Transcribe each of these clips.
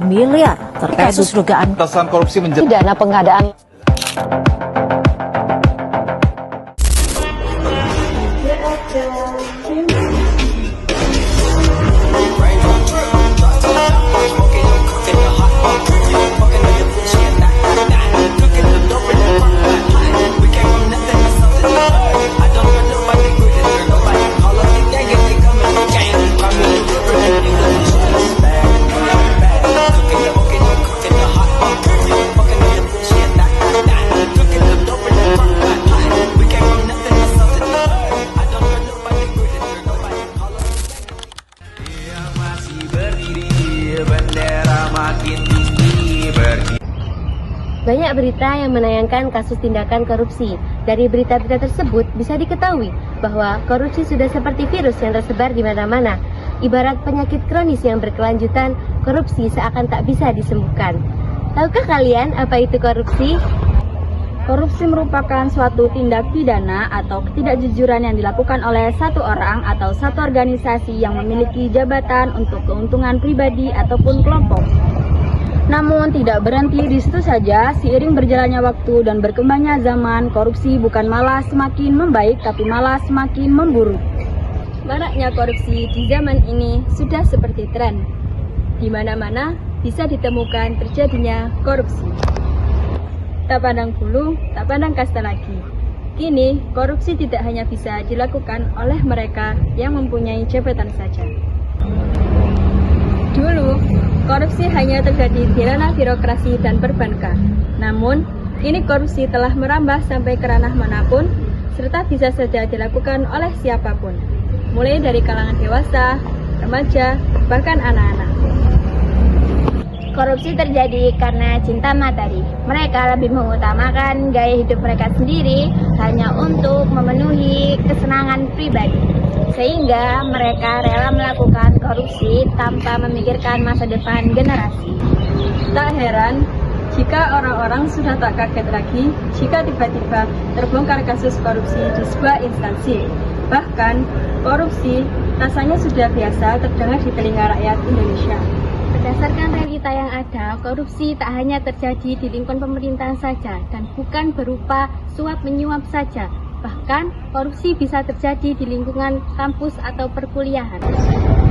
miliar terkait kasus dugaan korupsi menjadi dana pengadaan. Banyak berita yang menayangkan kasus tindakan korupsi. Dari berita-berita tersebut bisa diketahui bahwa korupsi sudah seperti virus yang tersebar di mana-mana. Ibarat penyakit kronis yang berkelanjutan, korupsi seakan tak bisa disembuhkan. Tahukah kalian apa itu korupsi? Korupsi merupakan suatu tindak pidana atau ketidakjujuran yang dilakukan oleh satu orang atau satu organisasi yang memiliki jabatan untuk keuntungan pribadi ataupun kelompok. Namun tidak berhenti di situ saja, seiring berjalannya waktu dan berkembangnya zaman, korupsi bukan malah semakin membaik tapi malah semakin memburuk. Maraknya korupsi di zaman ini sudah seperti tren. Di mana-mana bisa ditemukan terjadinya korupsi. Tak pandang bulu, tak pandang kasta lagi. Kini, korupsi tidak hanya bisa dilakukan oleh mereka yang mempunyai jabatan saja. Dulu, korupsi hanya terjadi di ranah birokrasi dan perbankan. Namun, kini korupsi telah merambah sampai ke ranah manapun, serta bisa saja dilakukan oleh siapapun, mulai dari kalangan dewasa, remaja, bahkan anak-anak. Korupsi terjadi karena cinta materi. Mereka lebih mengutamakan gaya hidup mereka sendiri hanya untuk memenuhi kesenangan pribadi. Sehingga mereka rela melakukan korupsi tanpa memikirkan masa depan generasi. Tak heran jika orang-orang sudah tak kaget lagi jika tiba-tiba terbongkar kasus korupsi di sebuah instansi. Bahkan, korupsi rasanya sudah biasa terdengar di telinga rakyat Indonesia. Berdasarkan realita yang ada, korupsi tak hanya terjadi di lingkungan pemerintahan saja dan bukan berupa suap menyuap saja. Bahkan, korupsi bisa terjadi di lingkungan kampus atau perkuliahan.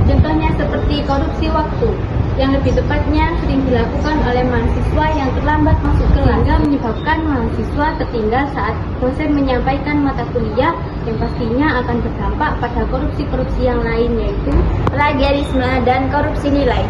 Contohnya seperti korupsi waktu, yang lebih tepatnya sering dilakukan oleh mahasiswa yang terlambat masuk kelas, sehingga menyebabkan mahasiswa tertinggal saat dosen menyampaikan mata kuliah yang pastinya akan berdampak pada korupsi-korupsi yang lain, yaitu Plagiarisme dan korupsi nilai,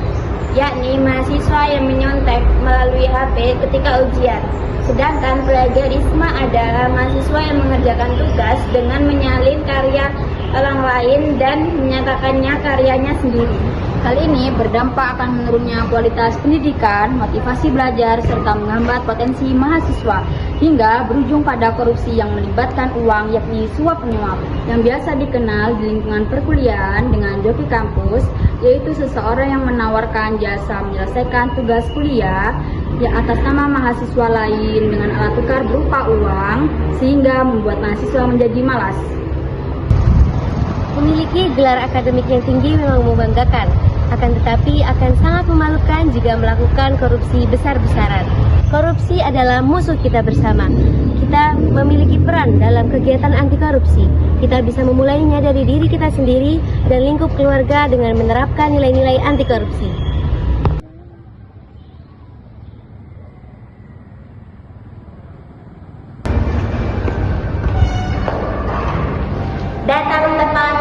yakni mahasiswa yang menyontek melalui HP ketika ujian. Sedangkan plagiarisme adalah mahasiswa yang mengerjakan tugas dengan menyalin karya orang lain dan menyatakannya karyanya sendiri. Hal ini berdampak akan menurunnya kualitas pendidikan, motivasi belajar, serta menghambat potensi mahasiswa, hingga berujung pada korupsi yang melibatkan uang, yakni suap menyuap, yang biasa dikenal di lingkungan perkuliahan dengan joki kampus, yaitu seseorang yang menawarkan jasa menyelesaikan tugas kuliah yang atas nama mahasiswa lain dengan alat tukar berupa uang, sehingga membuat mahasiswa menjadi malas. memiliki gelar akademik yang tinggi memang membanggakan, akan tetapi akan sangat memalukan jika melakukan korupsi besar-besaran. Korupsi adalah musuh kita bersama. Kita memiliki peran dalam kegiatan anti korupsi. Kita bisa memulainya dari diri kita sendiri dan lingkup keluarga dengan menerapkan nilai-nilai anti korupsi. Datang tepat